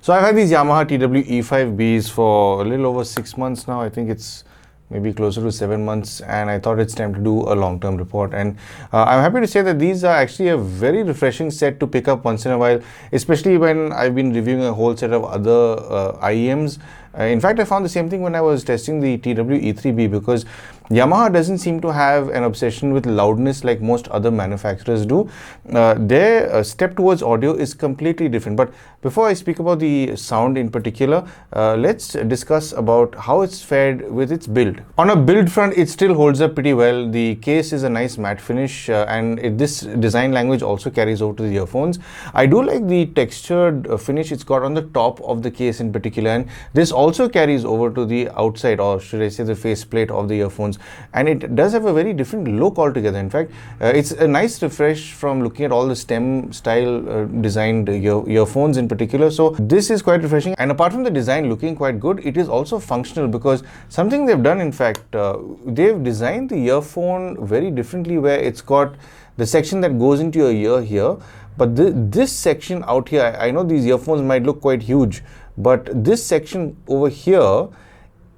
So I've had these Yamaha TW-E5Bs for a little over 6 months now. I think it's maybe closer to 7 months, and I thought it's time to do a long-term report. And I'm happy to say that these are actually a very refreshing set to pick up once in a while, especially when I've been reviewing a whole set of other IEMs. In fact, I found the same thing when I was testing the TW-E3B, because Yamaha doesn't seem to have an obsession with loudness like most other manufacturers do. Their step towards audio is completely different. But before I speak about the sound in particular, let's discuss about how it's fared with its build. On a build front, it still holds up pretty well. The case is a nice matte finish, and this design language also carries over to the earphones. I do like the textured finish it's got on the top of the case in particular, and this also carries over to the outside, or should I say the faceplate of the earphones, and it does have a very different look altogether. In fact, it's a nice refresh from looking at all the stem style designed earphones in particular. So this is quite refreshing, and apart from the design looking quite good, it is also functional, because something they've done, in fact, they've designed the earphone very differently, where it's got the section that goes into your ear here, but this section out here, I know these earphones might look quite huge, but this section over here,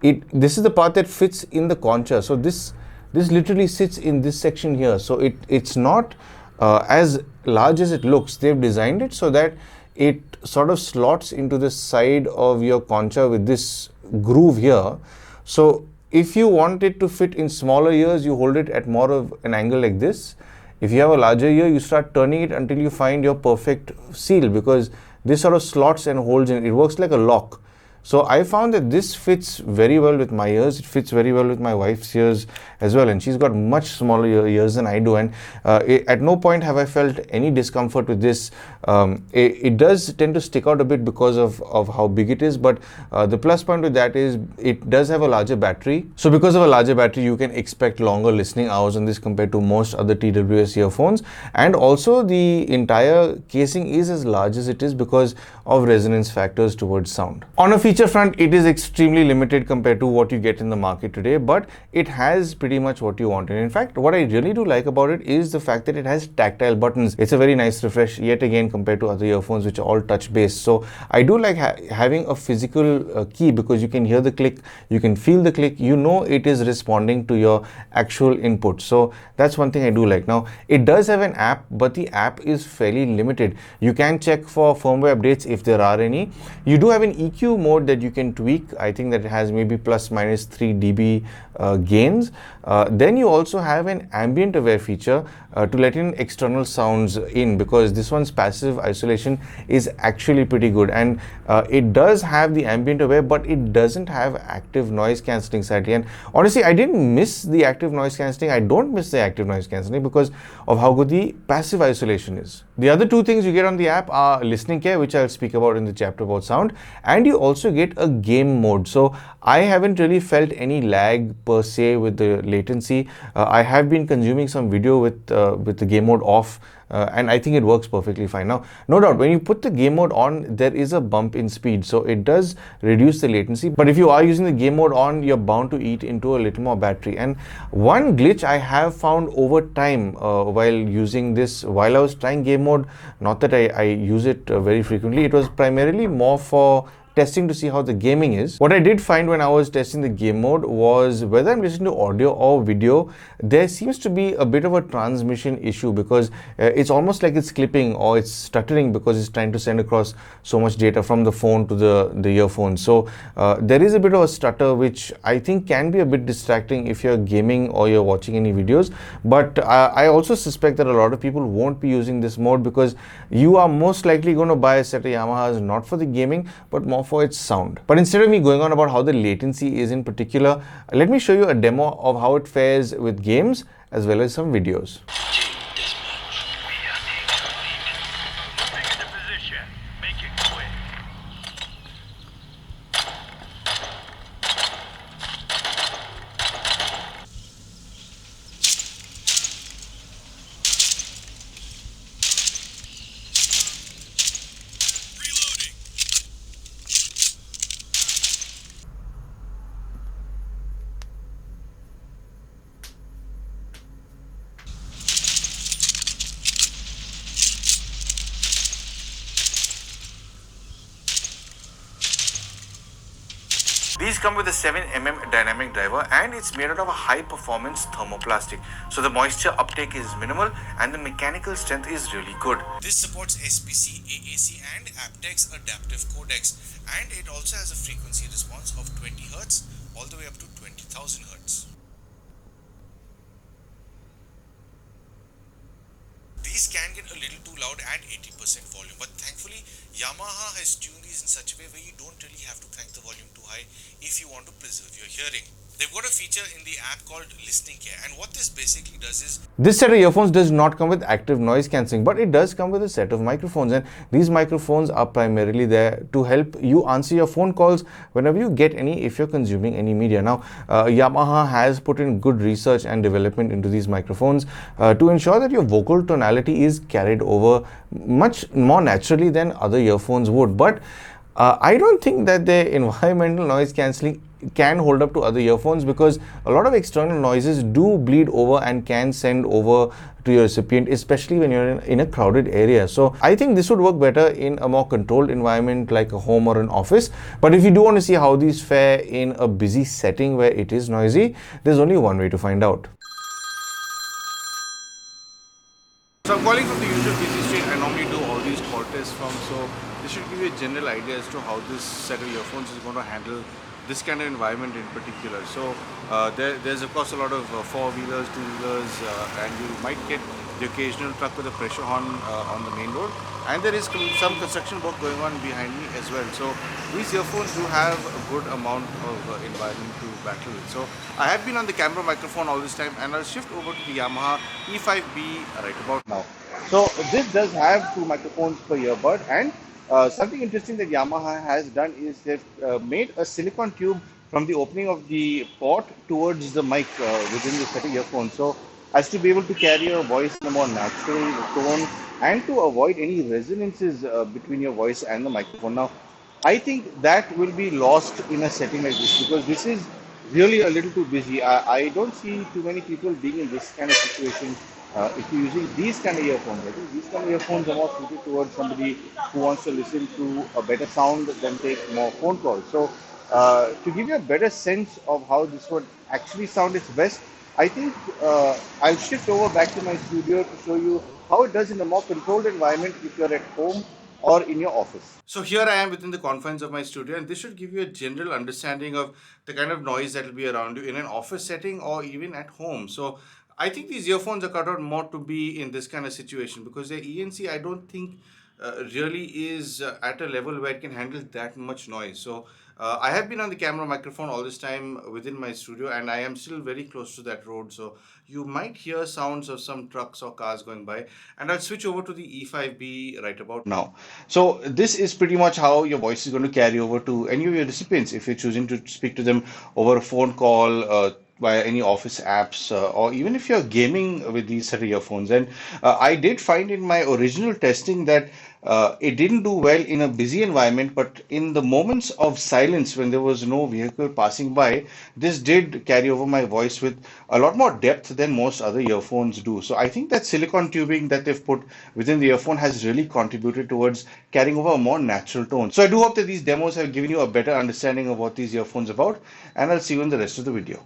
this is the part that fits in the concha. So this literally sits in this section here. So it's not as large as it looks. They've designed it so that it sort of slots into the side of your concha with this groove here. So if you want it to fit in smaller ears, you hold it at more of an angle like this. If you have a larger ear, you start turning it until you find your perfect seal, because this sort of slots and holds in. It works like a lock. So I found that this fits very well with my ears. It fits very well with my wife's ears as well, and she's got much smaller ears than I do, and at no point have I felt any discomfort with this. It does tend to stick out a bit because of how big it is, but the plus point with that is it does have a larger battery. So because of a larger battery, you can expect longer listening hours on this compared to most other TWS earphones, and also the entire casing is as large as it is because of resonance factors towards sound. On a feature front, it is extremely limited compared to what you get in the market today, but it has pretty much what you want. And in fact, what I really do like about it is the fact that it has tactile buttons. It's a very nice refresh yet again compared to other earphones which are all touch based. So I do like having a physical key, because you can hear the click, you can feel the click, you know it is responding to your actual input. So that's one thing I do like. Now, it does have an app, but the app is fairly limited. You can check for firmware updates if there are any. You do have an EQ mode that you can tweak. I think that it has maybe plus minus 3 dB gains. Then you also have an ambient aware feature to let in external sounds in, because this one's passive isolation is actually pretty good, and it does have the ambient aware, but it doesn't have active noise cancelling, sadly. And honestly, I didn't miss the active noise cancelling. I don't miss the active noise cancelling because of how good the passive isolation is. The other two things you get on the app are listening care, which I'll speak about in the chapter about sound, and you also get a game mode. So I haven't really felt any lag per se with the latency. I have been consuming some video with the game mode off, and I think it works perfectly fine. Now, no doubt, when you put the game mode on, there is a bump in speed, so it does reduce the latency. But if you are using the game mode on, you're bound to eat into a little more battery. And one glitch I have found over time while using this, while I was trying game mode, not that I use it very frequently, it was primarily more for testing to see how the gaming is. What I did find when I was testing the game mode was, whether I'm listening to audio or video, there seems to be a bit of a transmission issue, because it's almost like it's clipping or it's stuttering because it's trying to send across so much data from the phone to the earphone. So there is a bit of a stutter, which I think can be a bit distracting if you're gaming or you're watching any videos. But I also suspect that a lot of people won't be using this mode, because you are most likely going to buy a set of Yamahas not for the gaming, but more for its sound. But instead of me going on about how the latency is in particular, let me show you a demo of how it fares with games as well as some videos. These come with a 7 mm dynamic driver and it's made out of a high performance thermoplastic. So the moisture uptake is minimal and the mechanical strength is really good. This supports SPC, AAC and aptX adaptive codecs, and it also has a frequency response of 20 Hz all the way up to 20,000 Hz. These can get a little too loud at 80% volume, but thankfully Yamaha has tuned these in such a way where you don't really have to crank the volume too high if you want to preserve your hearing. They've got a feature in the app called Listening Care, and what this basically does is, this set of earphones does not come with active noise cancelling, but it does come with a set of microphones, and these microphones are primarily there to help you answer your phone calls whenever you get any, if you're consuming any media. Now, Yamaha has put in good research and development into these microphones to ensure that your vocal tonality is carried over much more naturally than other earphones would. But I don't think that the environmental noise cancelling can hold up to other earphones, because a lot of external noises do bleed over and can send over to your recipient, especially when you're in a crowded area. So I think this would work better in a more controlled environment like a home or an office. But if you do want to see how these fare in a busy setting where it is noisy, there's only one way to find out. So I'm calling from the usual busy street I normally do all these call tests from, so this should give you a general idea as to how this set of earphones is going to handle this kind of environment in particular. So there's of course a lot of four-wheelers, two-wheelers, and you might get the occasional truck with a pressure horn on the main road, and there is some construction work going on behind me as well. So these earphones do have a good amount of environment to battle with. So I have been on the camera microphone all this time, and I'll shift over to the Yamaha E5B right about now. So this does have two microphones per earbud, and something interesting that Yamaha has done is they've made a silicone tube from the opening of the port towards the mic within the set of earphones, so as to be able to carry your voice in a more natural tone and to avoid any resonances between your voice and the microphone. Now, I think that will be lost in a setting like this, because this is really a little too busy. I don't see too many people being in this kind of situation if you're using these kind of earphones. I think these kind of earphones are more suited towards somebody who wants to listen to a better sound than take more phone calls. So to give you a better sense of how this would actually sound its best, I think I'll shift over back to my studio to show you how it does in a more controlled environment if you're at home or in your office. So here I am within the confines of my studio, and this should give you a general understanding of the kind of noise that will be around you in an office setting or even at home. So I think these earphones are cut out more to be in this kind of situation, because their ENC, I don't think really is at a level where it can handle that much noise. So I have been on the camera microphone all this time within my studio, and I am still very close to that road, so you might hear sounds of some trucks or cars going by. And I'll switch over to the E5B right about now. So this is pretty much how your voice is going to carry over to any of your recipients if you're choosing to speak to them over a phone call, via any office apps, or even if you're gaming with these set of earphones. And I did find in my original testing that it didn't do well in a busy environment, but in the moments of silence when there was no vehicle passing by, this did carry over my voice with a lot more depth than most other earphones do. So I think that silicone tubing that they've put within the earphone has really contributed towards carrying over a more natural tone. So I do hope that these demos have given you a better understanding of what these earphones are about, and I'll see you in the rest of the video.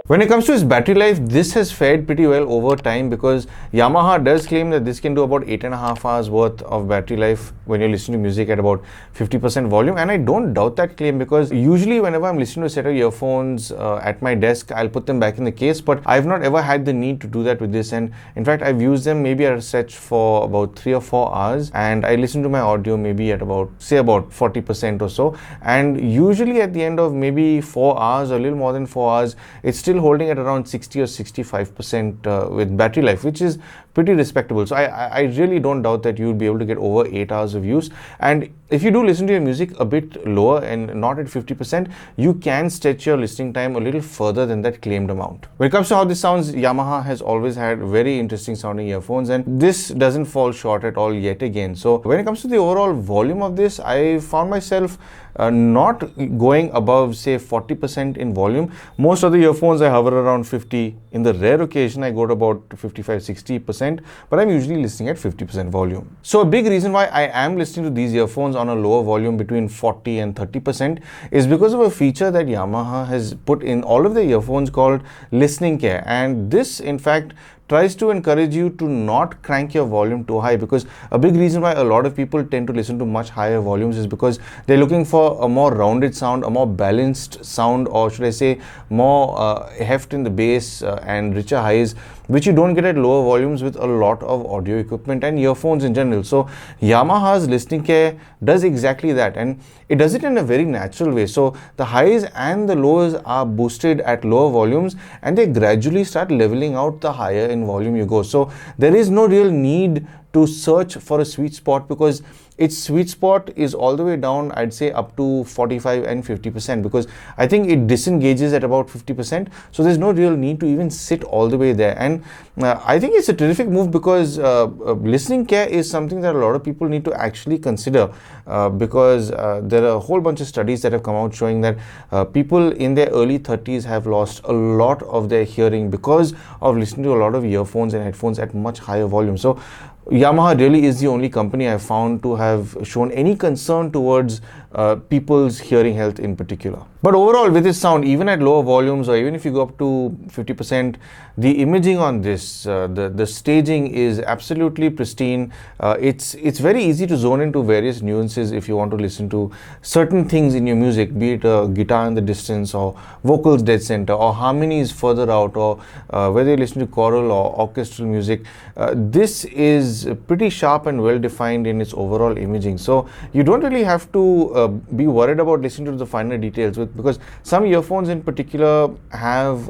When it comes to its battery life, this has fared pretty well over time, because Yamaha does claim that this can do about 8.5 hours worth of battery life when you're listening to music at about 50% volume. And I don't doubt that claim, because usually whenever I'm listening to a set of earphones at my desk, I'll put them back in the case, but I've not ever had the need to do that with this. And in fact, I've used them maybe at a stretch for about 3 or 4 hours, and I listen to my audio maybe at about, say, about 40% or so. And usually at the end of maybe 4 hours or a little more than 4 hours, it's still holding at around 60 or 65% with battery life, which is pretty respectable. So I really don't doubt that you'll be able to get over 8 hours of use. And if you do listen to your music a bit lower and not at 50%, you can stretch your listening time a little further than that claimed amount. When it comes to how this sounds, Yamaha has always had very interesting sounding earphones, and this doesn't fall short at all yet again. So when it comes to the overall volume of this, I found myself not going above, say, 40% in volume. Most of the earphones I hover around 50. In the rare occasion, I go to about 55-60%, but I'm usually listening at 50% volume. So a big reason why I am listening to these earphones on a lower volume between 40 and 30% is because of a feature that Yamaha has put in all of the earphones called listening care. And this, in fact, tries to encourage you to not crank your volume too high, because a big reason why a lot of people tend to listen to much higher volumes is because they're looking for a more rounded sound, a more balanced sound, or should I say more heft in the bass and richer highs, which you don't get at lower volumes with a lot of audio equipment and earphones in general. So Yamaha's listening care does exactly that, and it does it in a very natural way. So the highs and the lows are boosted at lower volumes, and they gradually start leveling out the higher in volume you go. So there is no real need to search for a sweet spot, because its sweet spot is all the way down, I'd say up to 45 and 50%, because I think it disengages at about 50%. So there's no real need to even sit all the way there. And I think it's a terrific move, because listening care is something that a lot of people need to actually consider, because there are a whole bunch of studies that have come out showing that people in their early 30s have lost a lot of their hearing because of listening to a lot of earphones and headphones at much higher volume. So Yamaha really is the only company I've found to have shown any concern towards people's hearing health in particular. But overall, with this sound, even at lower volumes, or even if you go up to 50%, the imaging on this, the staging is absolutely pristine. It's very easy to zone into various nuances if you want to listen to certain things in your music, be it a guitar in the distance, or vocals dead center, or harmonies further out, or whether you listen to choral or orchestral music. This is pretty sharp and well defined in its overall imaging. So you don't really have to be worried about listening to the finer details, because some earphones in particular have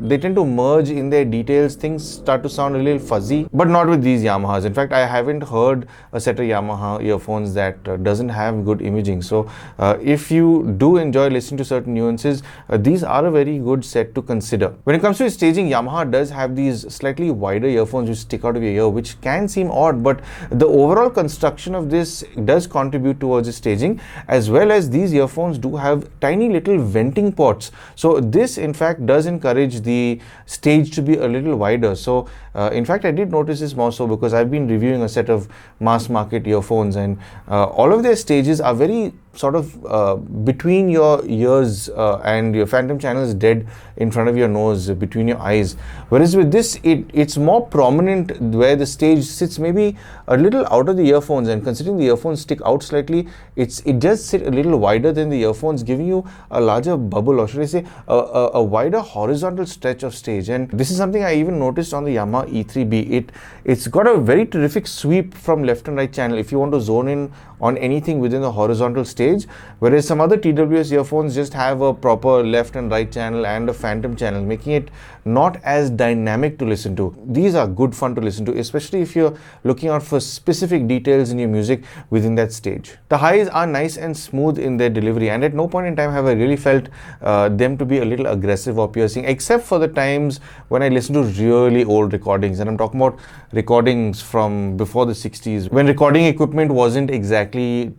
they tend to merge in their details. Things start to sound a little fuzzy, but not with these Yamahas. In fact, I haven't heard a set of Yamaha earphones that doesn't have good imaging. So if you do enjoy listening to certain nuances, these are a very good set to consider. When it comes to staging, Yamaha does have these slightly wider earphones which stick out of your ear, which can seem odd, but the overall construction of this does contribute towards the staging, as well as these earphones do have tiny little venting ports. So this in fact does encourage the stage to be a little wider. So in fact, I did notice this more so because I've been reviewing a set of mass market earphones, and all of their stages are very sort of between your ears, and your phantom channel is dead in front of your nose, between your eyes. Whereas with this, it's more prominent where the stage sits maybe a little out of the earphones, and considering the earphones stick out slightly, it does sit a little wider than the earphones, giving you a larger bubble, or should I say a wider horizontal stretch of stage. And this is something I even noticed on the Yamaha E3B. It's got a very terrific sweep from left and right channel if you want to zone in on anything within the horizontal stage, whereas some other TWS earphones just have a proper left and right channel and a phantom channel, making it not as dynamic to listen to. These are good fun to listen to, especially if you're looking out for specific details in your music within that stage. The highs are nice and smooth in their delivery, and at no point in time have I really felt them to be a little aggressive or piercing, except for the times when I listen to really old recordings, and I'm talking about recordings from before the 60s, when recording equipment wasn't exactly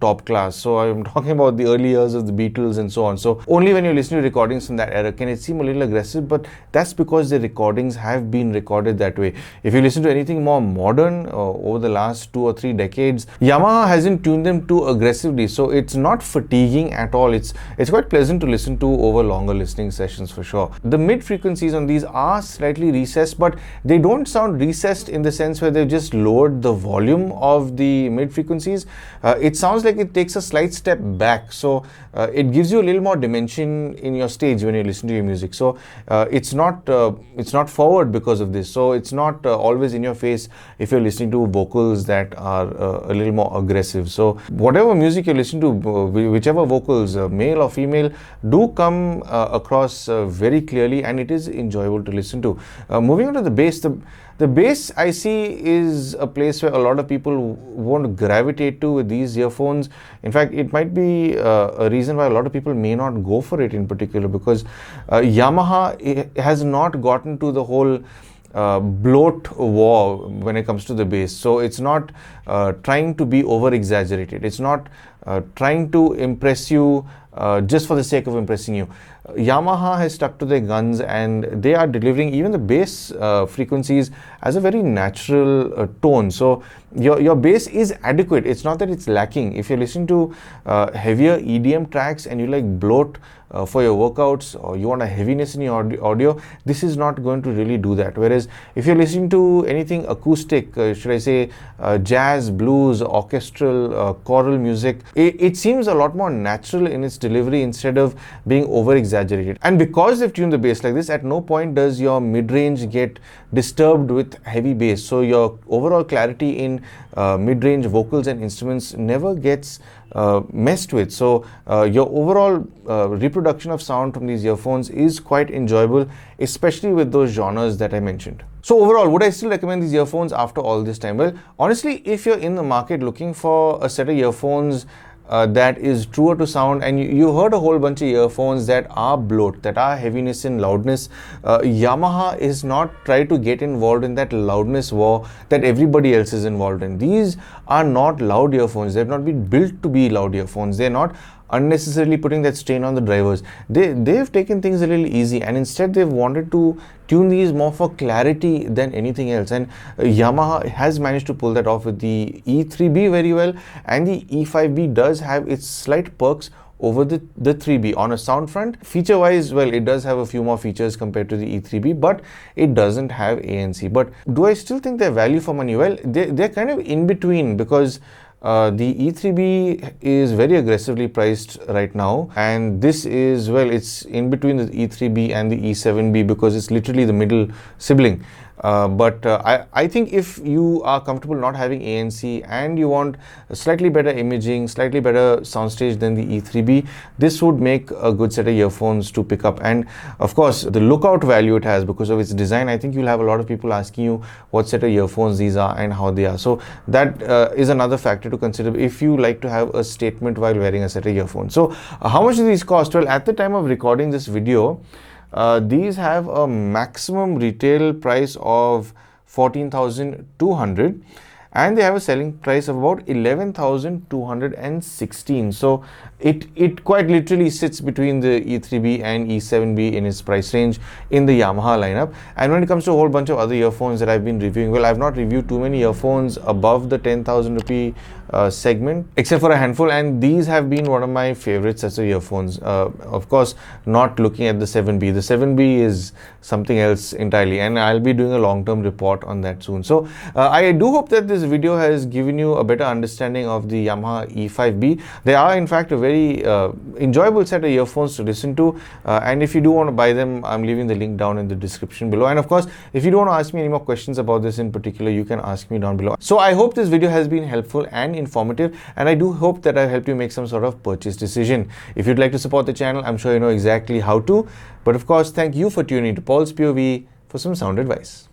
top class. So I'm talking about the early years of the Beatles and so on. So only when you listen to recordings from that era can it seem a little aggressive, but that's because the recordings have been recorded that way. If you listen to anything more modern over the last 2 or 3 decades, Yamaha hasn't tuned them too aggressively, so it's not fatiguing at all. It's quite pleasant to listen to over longer listening sessions for sure. The mid frequencies on these are slightly recessed, but they don't sound recessed in the sense where they've just lowered the volume of the mid frequencies. It sounds like it takes a slight step back, so it gives you a little more dimension in your stage when you listen to your music. So it's not forward because of this. So it's not always in your face if you're listening to vocals that are a little more aggressive. So whatever music you're listening to, whichever vocals, male or female, do come across very clearly, and it is enjoyable to listen to. Moving on to the bass, the bass I see is a place where a lot of people won't gravitate to with these earphones. In fact, it might be a reason why a lot of people may not go for it in particular, because Yamaha has not gotten to the whole bloat war when it comes to the bass. So it's not trying to be over exaggerated. It's not trying to impress you just for the sake of impressing you. Yamaha has stuck to their guns, and they are delivering even the bass frequencies as a very natural tone. So your bass is adequate. It's not that it's lacking. If you're listening to heavier EDM tracks and you like bloat for your workouts, or you want a heaviness in your audio, this is not going to really do that. Whereas if you're listening to anything acoustic, should I say jazz, blues, orchestral, choral music, it seems a lot more natural in its delivery instead of being over exaggerated. And because they've tuned the bass like this, at no point does your mid-range get disturbed with heavy bass. So your overall clarity in mid-range vocals and instruments never gets messed with. So your overall reproduction of sound from these earphones is quite enjoyable, especially with those genres that I mentioned. So overall, would I still recommend these earphones after all this time? Well, honestly, if you're in the market looking for a set of earphones that is truer to sound, and you heard a whole bunch of earphones that are bloat, that are heaviness and loudness, Yamaha is not trying to get involved in that loudness war that everybody else is involved in. These are not loud earphones. They've not been built to be loud earphones. They're not unnecessarily putting that strain on the drivers. They've taken things a little easy, and instead they've wanted to tune these more for clarity than anything else. And Yamaha has managed to pull that off with the E3B very well, and the E5B does have its slight perks over the 3B. On a sound front, feature wise, well, it does have a few more features compared to the E3B, but it doesn't have ANC. But do I still think they're value for money? Well, they're kind of in between, because the E3B is very aggressively priced right now, and this is, well, it's in between the E3B and the E7B because it's literally the middle sibling. But I think if you are comfortable not having ANC and you want a slightly better imaging, slightly better soundstage than the E3B, this would make a good set of earphones to pick up. And of course, the lookout value it has because of its design, I think you'll have a lot of people asking you what set of earphones these are and how they are. So that is another factor to consider if you like to have a statement while wearing a set of earphones. So how much do these cost? Well, at the time of recording this video, these have a maximum retail price of 14,200, and they have a selling price of about 11,216. So it quite literally sits between the E3B and E7B in its price range in the Yamaha lineup. And when it comes to a whole bunch of other earphones that I've been reviewing, well, I've not reviewed too many earphones above the 10,000 rupee segment, except for a handful, and these have been one of my favorite sets of earphones. Of course, not looking at the 7B. The 7B is something else entirely, and I'll be doing a long-term report on that soon. So I do hope that this video has given you a better understanding of the Yamaha E5B. They are in fact a very enjoyable set of earphones to listen to, and if you do want to buy them, I'm leaving the link down in the description below. And of course, if you do want to ask me any more questions about this in particular, you can ask me down below. So I hope this video has been helpful and informative, and I do hope that I've helped you make some sort of purchase decision. If you'd like to support the channel, I'm sure you know exactly how to. But of course, thank you for tuning to Paul's POV for some sound advice.